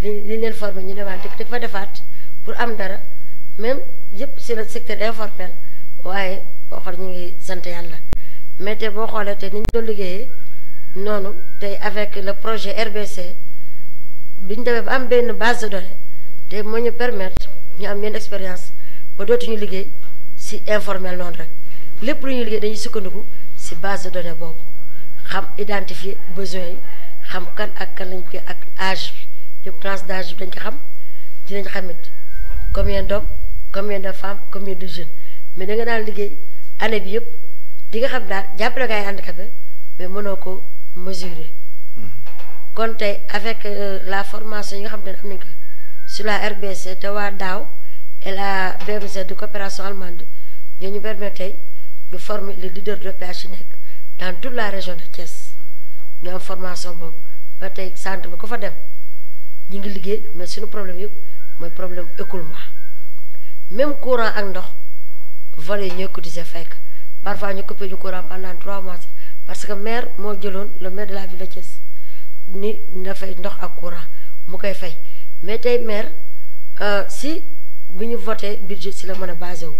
li leen former ñu demaat di fa defaat pour am dara même yëpp c'est le secteur informel waaye boo xool ñu ngi sant yàlla mais te boo xoolee te ni ñu doon liggéeyee noonu tey avec le projet RBC bi ñu demee ba am benn base de données te moo ñu permettre ñu am yenn expérience ba dootuñu liggéey ci informel noonu rek lépp lu ñuy liggéey dañuy sukkandiku ci base de données boobu xam identifier besoins yi xam kan ak kan lañ koy ak âge bi yëpp tranche d'âge bi dañ ko xam dinañ xamit combien d'hommes combien de femmes combien de jeunes mais da nga daan liggéey année bi yëpp di nga xam daal jàppale gars yi handicapé mais mënoo ko mesurer. kon tey avec la formation yi nga xam ne am nañ ko sur la RBC te waa daaw et la BMZ de coopération allemande ñoo ñu permettre tey ñu former les leaders de l'EPH yi nekk dans toute la région de Thiès ñu am formation boobu ba tey centre ba ko fa dem ñu ngi liggéey mais suñu problème yëpp mooy problème écoulement même courant ak ndox volets yi ñooy cotiser fekk parfois ñu coupé ñu courant pendant 3 mois parce que maire moo jëloon le maire de la ville de Thiès ni dafay ndox ak courant mu koy fay mais tey maire si bi ñu voté budget si la mën a basé wu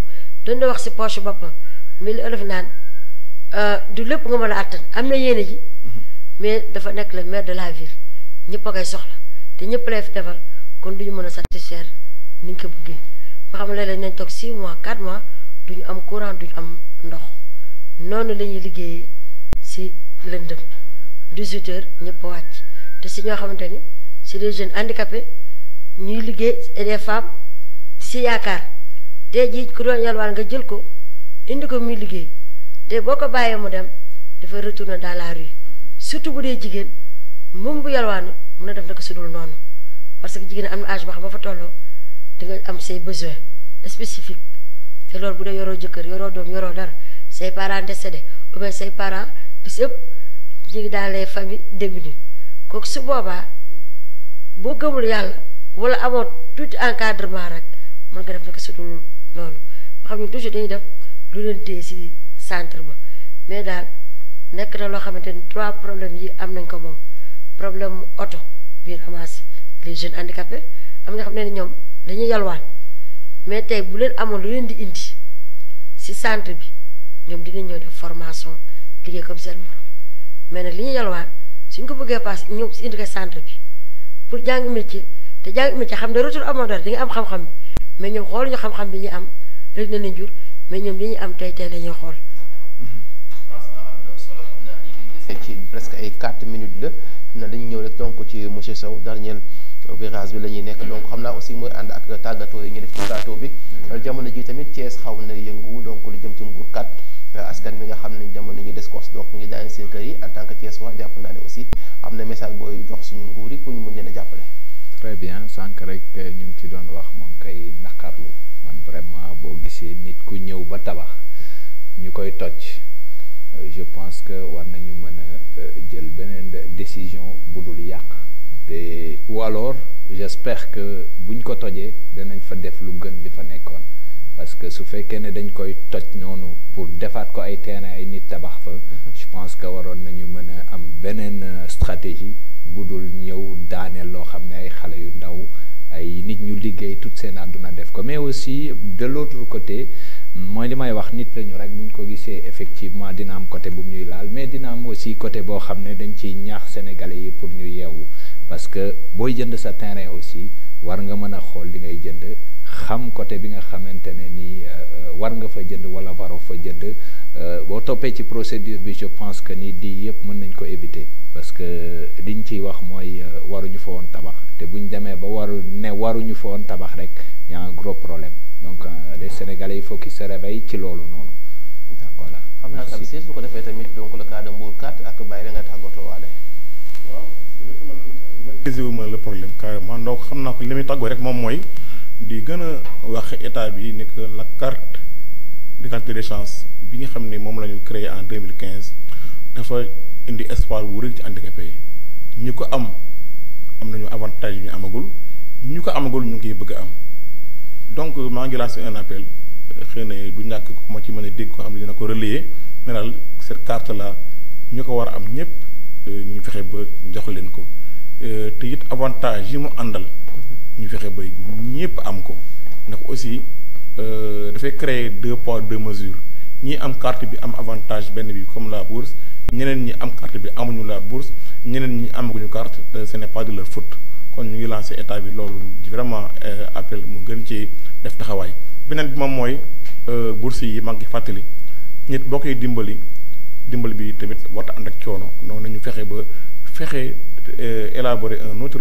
dañ la wax si poche boppam mais li olof naan du lépp nga mën a attan am na yéene ji mais dafa nekk le maire de la ville ñëpp a koy soxla te ñëpp lay fi defal kon du ñu mën a satisfaire ni ñu ko bëggee ba xam ne léeg-léeg nañ toog 6 mois 4 mois du ñu am courant du ñu am ndox noonu la ñuy liggéeyee si lëndëm 18 heures ñëpp a wàcc te si ñoo xamante ni si des jeunes handicapés ñuy liggéey et des femmes si yaakaar tey jii ku doon yalwaan nga jël ko indi ko muy liggéey te boo ko bàyyee mu dem dafay retourner dans la rue surtout bu dee jigéen moom bu yalwaan mun a def naka su dul noonu parce que jigéen am na âge boo xam ba fa tolloo di nga am say besoins spécifiques te loolu bu dee yoroo jëkkër yoroo doom yoroo dara say parents décédés ou bien say parents li si ëpp ñu ngi dans les familles démunies kooku su boobaa boo gëmul yàlla wala amoo tuuti encadrement rek mën nga def naka su dul loolu ba xam ne toujours dañuy def lu leen téye si centre ba mais daal nekk na loo xamante ni 3 problèmes yi am nañ ko moom problème mu oto biir ramasse les jeunes handicapés am nga xam ne ñoom dañuy yalwaan mais tey bu leen amoon lu leen di indi si centre bi ñoom dinañ ñëw def formation liggéey comme seen morom mais nag li ñuy yalwaan suñ ko bëggee paas ñëw si indi ko centre bi pour jàng métier te jàng métier xam ne retour amoo dara di nga am xam-xam bi mais ñoom xool ñu xam-xam bi ñu am rek na leen jur mais ñoom li ñu am tey la ñuy xool. ci presque ay 4 minutes la xam na dañuy ñëw rek donc ci monsieur Sow dernier virage bi la ñuy nekk donc xam naa aussi mooy ànd ak tàggatoo yi ñu def ci plateau bi jamono ji tamit Thiès xaw na yëngu donc lu jëm ci mbuurkat askan bi nga xam ne jamono ñuy descos donc ñu ngi daan seen kër yi en tant que Thiès waa jàpp naa ne aussi am na message booy jox suñu nguur yi pour ñu mun leen a jàppale. très bien sànq rek ñu ngi ci doon wax moo ngi koy naqarlu man vraiment boo gisee nit ku ñëw ba tabax ñu koy toj je pense que war nañu mën a jël beneen décision bu dul yàq te ou alors j'espère que buñ ko tojee danañ fa def lu gën li fa nekkoon parce que su fekkee ne dañ koy toj noonu pour defaat ko ay terrain ay nit tabax fa je pense que waroon nañu mën a am beneen stratégie bu dul ñëw daaneel loo xam ne ay xale yu ndaw ay nit ñu liggéey toute seen àdduna def ko mais aussi de l'autre côté mooy li may wax nit lañu rek buñ ko gisee effectivement dina am côté bu ñuy laal mais dina am aussi côté boo xam ne dañ ciy ñaax sénégalais yi pour ñu yeewu parce que booy jënd sa terrain aussi war nga mën a xool li ngay jënd xam côté bi nga xamante ne ni war nga fa jënd wala waroo fa jënd boo toppee ci procédure bi je pense que ni di yëpp mën nañ ko éviter parce que liñ ciy wax mooy waruñu fa woon tabax te buñ demee ba waruñu fa woon tabax rek y a un gros problème donc les Sénégalais il faut qu'ils se réveillent ci loolu noonu. d'accord xam naa tam si su ko defee tamit donc le cas de Mbourkat ak bàyyi la nga tàggatoo waale. waaw c'est vrai que man maîtriser wu ma le problème carrément donc xam naa ko li muy tàggoo rek moom mooy di gën a wax état bi ni que la carte d'égalité des chances bi nga xam ne moom la ñu créé en 2015 dafa indi espoir wu rëy ci handicapé yi ñu ko am nañu avantage yu ñu amagul ñu ko amagul ñu ngi koy bëgg a am donc maa ngi lancé un appel xëy na du ñàkk ko ma ci mën a dégg ko xam ne dina ko relayer mais daal cette carte là ñu ko war a am ñëpp ñu fexe ba jox leen ko te it avantage yi mu àndal ñu fexe ba ñëpp am ko ndax aussi dafay créer 2 poids 2 mesures ñii am carte bi am avantage benn bi comme la bourse ñeneen ñi am carte bi amuñu la bourse ñeneen ñi amaguñu carte ce n'est pas de leur faute kon ñu ngi lancé état bi loolu vraiment appel mu gën ci def taxawaay beneen bi moom mooy bourse yi maa ngi fàttali nit boo koy dimbali bi tamit warta ànd ak coono donc nañu fexe ba élaborer un autre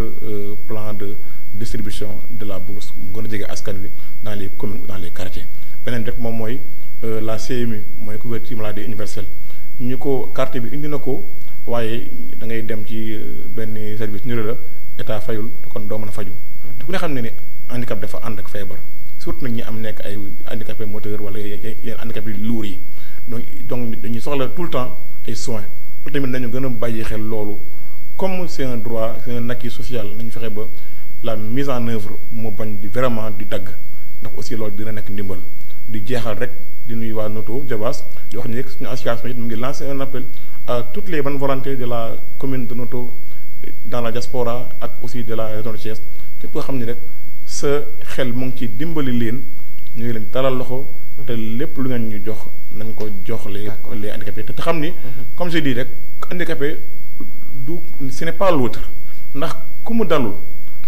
plan de distribution de la bourse mu gën a jege askan wi dans les communes dans les quartiers beneen rek moom mooy la CMU mooy couverture maladie universelle ñu ko carte bi indi na ko waaye da ngay dem ci benn service ñu la état fayul kon doo mën a faju te ku ne xam ne ni handicap dafa ànd ak feebar surtout nag ñi am nekk ay handicapé moteur wala yenn handicap yi lourd yi donc dañuy soxla tout le temps ay soins loolu tamit nañu gën a bàyyi xel loolu comme c'est un droit c'est un acquis social nañu fexe ba la mise en œuvre mu bañ di vraiment di dagg ndax aussi loolu dina nekk ndimbal di jeexal rek di nuyu waa Noto Diobass di wax ni rek suñu association it mu ngi lancer un appel à toutes les bonnes volontés de la commune de Noto dans la diaspora ak aussi de la région de Thiès képp koo xam ne rek sa xel mu ngi ci dimbali leen ñu ngi leen talal loxo te lépp lu ngeen ñu jox nañ ko jox les handicapés te xam ni comme je dis rek handicapé du ce n'est pas l'autre ndax ku mu dalul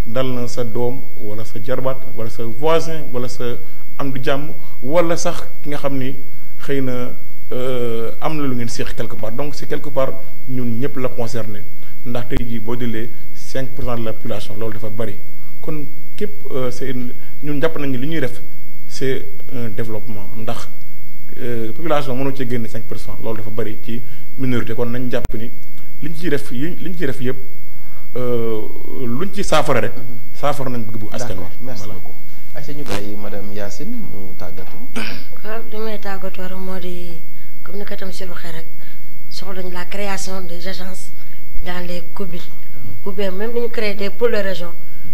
dal na sa doom wala sa jarbaat wala sa voisin wala sa am di jàmm wala sax ki nga xam ni xëy na am na lu ngeen séq quelque part donc c'est quelque part ñun ñëpp la concerné ndax tey jii boo jëlee 5% de la population loolu dafa bari kon képp c'est ñun jàpp nañu li ñuy def c'est un développement ndax population mënoo cee génne 5% loolu dafa bari ci minorité kon nañ jàpp ni li ñu ciy def yëpp luñ ci saafara rek. saafara nañ bëgg bu askan wi. merci beaucoup ayca ñu bàyyi madame Yacine mu tàggatu. waaw li may tàggatoo rek moo di comme ni ko tam si waxee rek soxla nañu la création des agences dans les communes. ou bien même dañu créer des pôles de région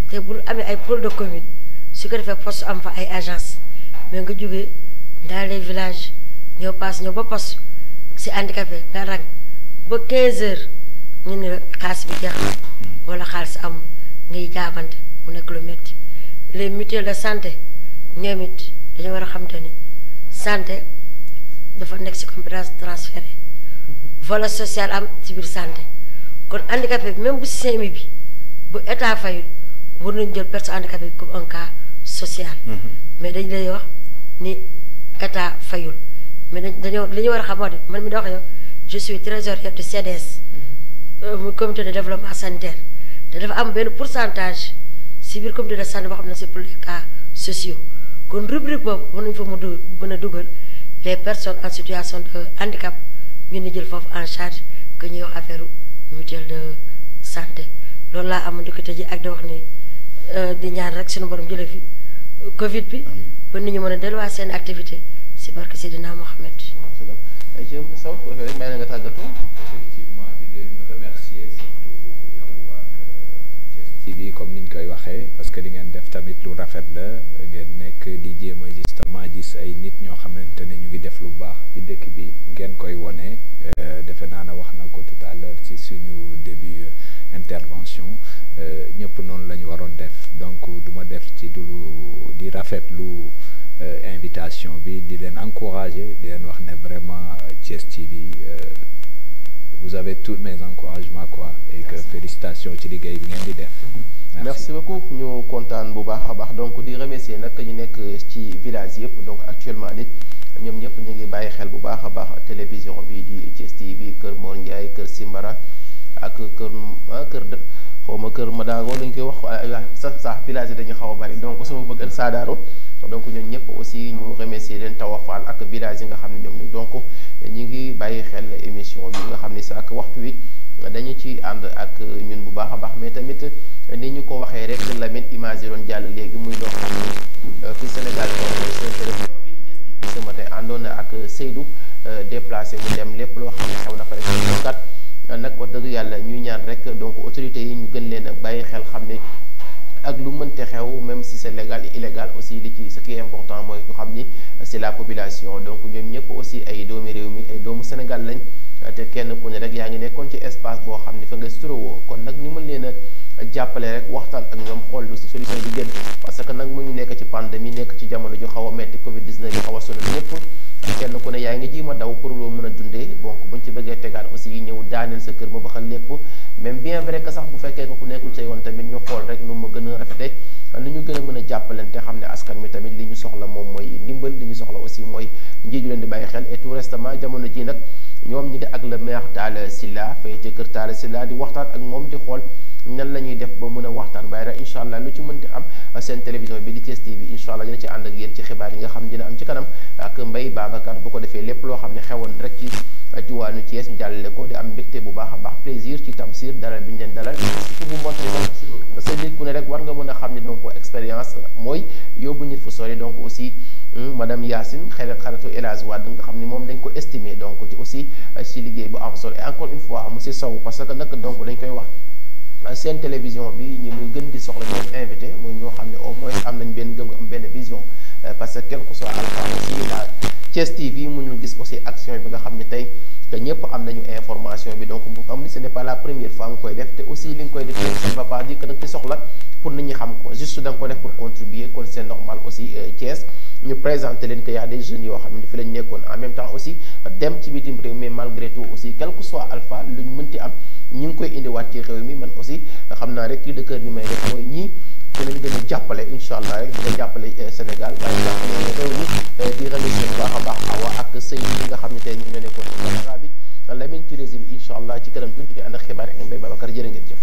te bu amee ay pôles de commune su ko defee poste am fa ay agences mais nga jógee dans les villages ñoo ba poste si handicapé nga rang ba 15 heures ñu ne xaalis bi jeex wala xaalis amul ngay jaabante mu nekk lu métti les mutuelles de santé ñoom it dañoo war a xam te ni santé dafa nekk si compétence transférée volet social am ci biir santé kon handicapé bi même bu si CMU bi bu état fayul war nañu jël personne handicapé bi comme un cas social. mais dañ lay wax ni état fayul mais dañoo li ñu war a xam moo de man mi da wax yow je suis trésorier du CDS. muy comité de développement sanitaire te dafa am benn pourcentage si biir comité de santé boo xam ne c'est pour les cas sociaux kon rubrique boobu mën nañu fa mën a dugal les personnes en situation de handicap ñu ni jël foofu en charge que ñuy wax affaire mutuelle de santé loolu laa am di ko tëjee ak di wax ni di ñaan rek suñu borom jëlee fi Covid bi ba nit ñu mën a delluwaat seen activité si barke Seydina Mohamed. ayca Sow bu fekkee rek may na nga tàggatu. effectivement di leen remercier surtout yow ak Thiès TV comme niñ koy waxee parce que di ngeen def tamit lu rafet la ngeen nekk di jéem a justement gis ay nit ñoo xamante ne ñu ngi def lu baax ci dëkk bi ngeen koy wone defe naa ne wax na ko tout à l'heure ci suñu début intervention ñëpp noonu la ñu waroon def donc du ma def ci di rafetlu invitation bi di leen encourager di leen wax ne vraiment Thiès TV vous avez tous mes encouragements quoi et que félicitations ci liggéey bi ngeen di def. merci beaucoup ñu kontaan bu baax a baax donc di remercier nag ñu nekk ci village yëpp donc actuellement nit ñoom ñëpp ñu ngi bàyyi xel bu baax a baax télévision bi di Thiès TV Kër Mor Ndiaye Kër Simbara ak kër xawma kër Madago lañ koy wax sax village yi dañu xaw a bari donc sama bëgg Saadaaro donc ñun ñëpp aussi ñu remercier leen Tawafal ak village yi nga xam ne ñoom ñu donc ñu ngi bàyyi xel émission bi nga xam ne sax waxtu wi dañu ci ànd ak ñun bu baax a baax mais tamit ni ñu ko waxee rek Lamine image yi doon jàll léegi muy loo xam ne fi Sénégal seen télévision bi di ce matin àndoon na ak Seydou déplacé mu dem lépp loo xam ne xew na fa rek kat nag wax dëgg yàlla ñuy ñaan rek donc autorités yi ñu gën leen a bàyyi xel xam ne ak lu mënte xew même si c'est légal et illégal aussi li ci ce qui est important mooy ñu xam ni c'est la population donc ñoom ñëpp aussi ay doomi réew mi ay doomu Sénégal lañ te kenn ku ne rek yaa ngi nekkoon ci espace boo xam ne fa nga strowoo kon nag ñu mën leen a jàppale rek waxtaan ak ñoom xool lu solution bi gën parce que nag mu ñu nekk ci pandémie nekk ci jamono ju xaw a metti Covid 19 yi xaw a sonal ñëpp kenn ku ne yaa ngi ji ma daw pour loo mën a dundee donc buñ ci bëggee tegaat aussi ñëw daaneel sa kër ba baxal lépp même bien vrai que sax bu fekkee ko ku nekkul ca yoon tamit ñu xool rek nu mu gën a rafetee nu ñu gën a mën a jàppalante xam ne askan mi tamit li ñu soxla moom mooy ndimbal li ñu soxla aussi mooy njiit yu leen di bàyyi xel et tout récemment jamono ji nag ñoom ñi ngi ak le maire Talla Sylla fay ci kër Talla Sylla di waxtaan ak moom di xool nan la ñuy def ba mën a waxtaan waaye rek incha allah lu ci mënti am seen télévision bi di Thiès TV incha allah dina ci ànd ak yéen ci xibaar yi nga xam dina am ci kanam ak Mbaye Babacar bu ko defee lépp loo xam ne xewoon rek ci diwaanu Thiès jàllale ko di am mbégte bu baax a baax plaisir ci Tamsir dalal bi ñu leen dalal ci bu montré parce que nit ku ne rek war nga mën a xam ne donc expérience mooy yóbbu nit fu sori donc aussi madame Yacine xaritu El Hadj Wade nga xam ni moom dañ ko estimé donc ci aussi ci liggéey bu am solo et encore une fois monsieur Sow parce que nag donc dañ koy wax seen télévision bi ñi muy gën di soxla ñoom invité muy ñoo xam ne au moins am nañ benn gëm am benn vision parce que quel que soit alpha aussi la Thiès TV mu ñu gis aussi action bi nga xam ne tey que ñëpp am nañu information bi donc bu xam ni ce n'est pas la première fois nga koy def te aussi li nga koy def ça ne va pas dire que da nga ci soxla pour nit ñi xam ko juste da nga ko def pour contribuer kon c'est normal aussi Thiès ñu présenter leen que y a des jeunes yoo xam ne fi lañ nekkoon en même temps aussi dem ci bitim réew mais malgré tout aussi quel que soit alpha lu ñu mënti am ñu ngi koy indiwaat ci réew mi man aussi xam naa rek cri de cœur bi may def mooy ñii ci lañ gën a jàppale incha allah rek dina jàppale Sénégal waaye jàppale réew mi di remercier bu baax a baax Awa ak sëy yi nga xam ne tey ñu ñoo nekkoon ci caméra bi Lamine ci réseau bi incha allah ci kanam tuuti di ànd ak xibaar ak Mbaye Babacar jërë ngeen jëf